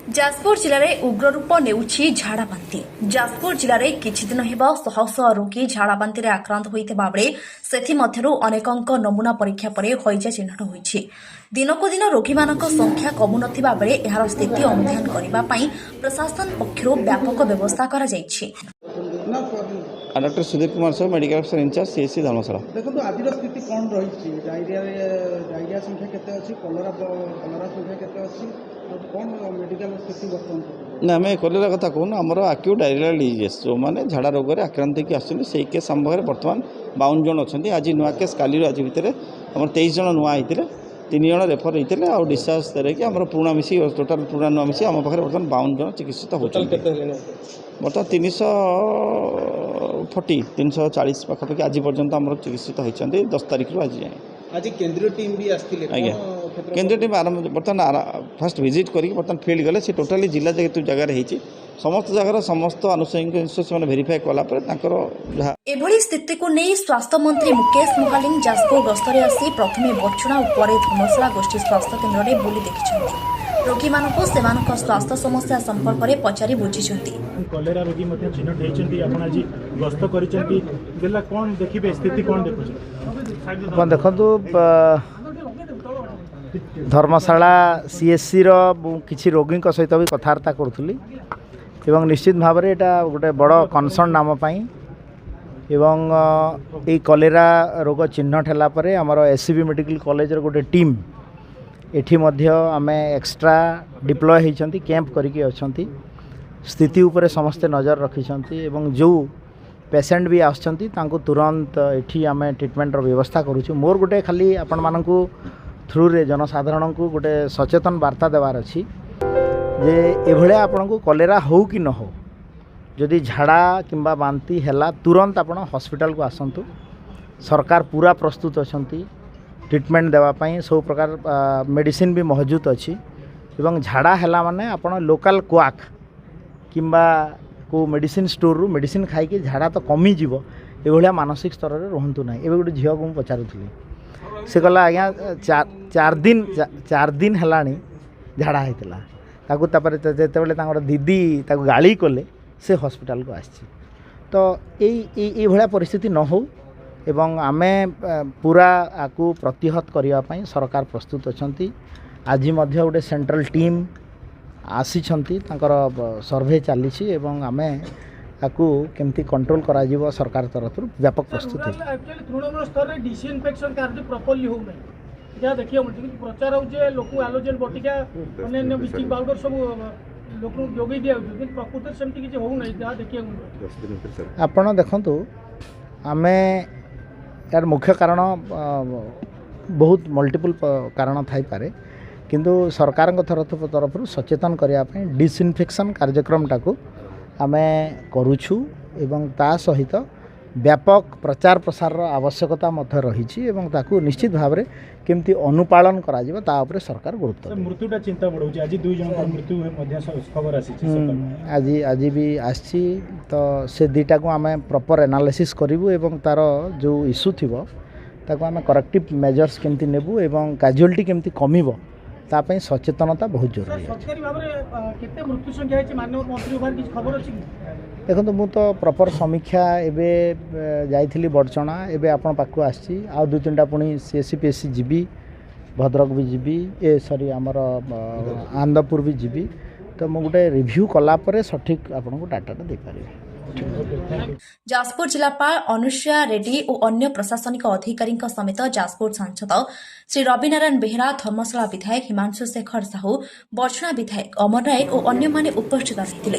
जाजपुर जिले में उग्र रूप नेउछि झाड़ाबांति। जाजपुर जिले में किछि दिन हेबा शह शह रोगी झाड़ाबांति आक्रांत होइथिबा बेले सेथिमध्यरु अनेकଙ୍କ नमूना परीक्षा परे हइजा चिन्हट होइछि। दिनकु दिन रोगीमानक संख्या कमु नथिबा बेले एहार स्थिति अनुध्यान करिबा पई प्रशासन पक्षरु व्यापक व्यवस्था करा जाइछि। डॉक्टर सुधीर कुमार साहब मेडिकल अफिसर इंचार्ज सीएससी धर्मशाला। देखो आज स्थिति कौन रही डायरिया संख्या केते अछि कलरा संख्या केते अछि कौन मेडिकल स्थिति वर्तमान ना आम कलेरा कथा कहूँ आमर आक्यू डायरिया डिजीज जो मैंने झाड़ा रोग में आक्रांत होकर आसुच्च से केस आम पाखे बर्तमान 52 जन अच्छा। आज नुआ केस काली आज भितर आम 23 जन नुआ होते 3 जन रेफर होते आ डिस्चार्ज देखे आम पुराणा मिसी टोटाल पुराणा नुआ मिसी आम पाखे बर्तमान 52 जन चिकित्सित होती। बर्तमान 340 पाखापाखि आज पर्यंत आम चिकित्सित होती 10 तारीख आज जाए। आज केंद्रीय टीम भी आसथिले आज्ञा केंद्रीय टीम आरंभ बर्तमान फास्ट विजिट करके बर्तमान फील्ड गले से टोटाली जिला जेतु जगार होती समस्त जगार समस्त आनुषंगिक जिनिस भेरीफाई कलापर एभली स्थिति को नहीं स्वास्थ्य मंत्री मुकेश मुहालिंग जाजपुर गस्तरे आसी प्रथमे बरछुणा और पर धर्मशाला गोष्ठी स्वास्थ्य केन्द्र में बुली देखिछन्ति। रोगी मानक सेमानक स्वास्थ्य समस्या संपर्क में पचारि बुझिछन्ति। कलेरा रोगी मध्ये चिन्हट होइछन्ति आपण आज गस्त करिछन्ति गेला कोन देखिबे स्थिति कोन देखुछ अपन देखंतु धर्मशाला सीएससी रो किछि रोगी सहित भी कथबार्ता करूथली एवं निश्चित भाव में एटा गोटे बड़ कनसर्न नाम पाई एवं ए कलेरा रोग चिन्हट होला परे हमर एससीबी मेडिकल कॉलेज रो गोटे टीम एठी मध्य आमे एक्स्ट्रा डिप्लॉय होइछन्ति कैंप करिके अछन्ति स्थिति उपरे समस्त नजर रखिछन्ति एवं जो पेशेंट भी आछन्ति तांको तुरंत एठी आमे ट्रीटमेंट रो व्यवस्था करूछु। मोर गोटे खाली आपण मानकू थ्रू रे जनसाधारण को गोटे सचेतन वार्ता देवार अछि जे एभले आपण को कलेरा हो कि न हो जदि झाड़ा किंबा बांती हैला तुरंत आपण हॉस्पिटल को आसंतु। सरकार पूरा प्रस्तुत अछन्ति ट्रीटमेंट देवा पई सब प्रकार मेडिसिन भी मौजूद अछि एवं झाड़ा हैला माने आपण लोकल क्वाक किंबा को मेडिसिन स्टोर रु मेडिसिन खाई के झाड़ा तो कमी जीवो एभलिया मानसिक स्तर रे रहंतु नाही। एबे गोटे झियो को पचारुथली से कहला आज्ञा चार दिन हेलानी झाड़ा होता ताकू जेतेबेले तांकर दीदी ताकू गाली कले से हॉस्पिटल को आसी तो ये भलिया परिस्थिति न हो एवं आमे पूरा आकू प्रतिहत करिया पई सरकार प्रस्तुत अछंती। आज मध्य गोटे सेंट्रल टीम आसीछंती तांकर सर्वे चलीछि एवं आमे आकू केमती कंट्रोल करा जीवो सरकार तरफ व्यापक प्रस्तुत है। एक्चुअली तृणमूल स्तर रे डिसइनफेक्शन कार्य प्रॉपर्ली हो नै या देखियो मत प्रचार हो जे लोक एलोजेन बटिका अन्य ब्लीचिंग पाउडर सब लोक जोगी दिया लेकिन प्रकृति सेमती किछ हो नै या देखियो आपण देखंतु आमे यार मुख्य कारण बहुत मल्टीपल कारण थाई पारे किंतु सरकार तरफ सचेतन करिया पई डिसइनफेक्शन कार्यक्रम टाको आमे करूछु एवं ता सहित व्यापक प्रचार प्रसार आवश्यकता मध्य रही एवं ताकू निश्चित भाव में केमती अनुपालन करा जिवो ता उपरे सरकार गुरुत्व मृत्युटा चिंता बढ़ौछि। आज 2 जन मृत्यु मध्य खबर आसी आज भी आसी तो से दुटा को आमे प्रॉपर एनालिसिस करिवु एवं तार जो इश्यू थिबो ताको आमे करेक्टिव मेजर्स केमती नेबु एवं कैजुअलिटी केमती कमिवो ता पई सचेतनता बहुत जरूरी है। सरकारी भाव रे केते मृत्यु संख्या है माननीय मंत्री बार किछ खबर अछि देखो तो मुझे प्रॉपर समीक्षा एबे जाइथिली बड़चणा एबे आपण पाखु आसी आ 2-3टा पुणी सीएससी पीएससी जीबी भद्रक भी जीबी ए सॉरी आमर आनंदपुर भी जीबी तो मु गोटे रिव्यू कला परे सठिक आपण को डाटाटा दे पारिबे। जाजपुर जिलापाल अनुसुया रेड्डी और अन्य प्रशासनिक अधिकारी समेत जाजपुर सांसद श्री रविनारायण बेहेरा धर्मशाला विधायक हिमांशु शेखर साहू बरछुणा विधायक अमर राय और अन्य माने उपस्थित रहिथिले।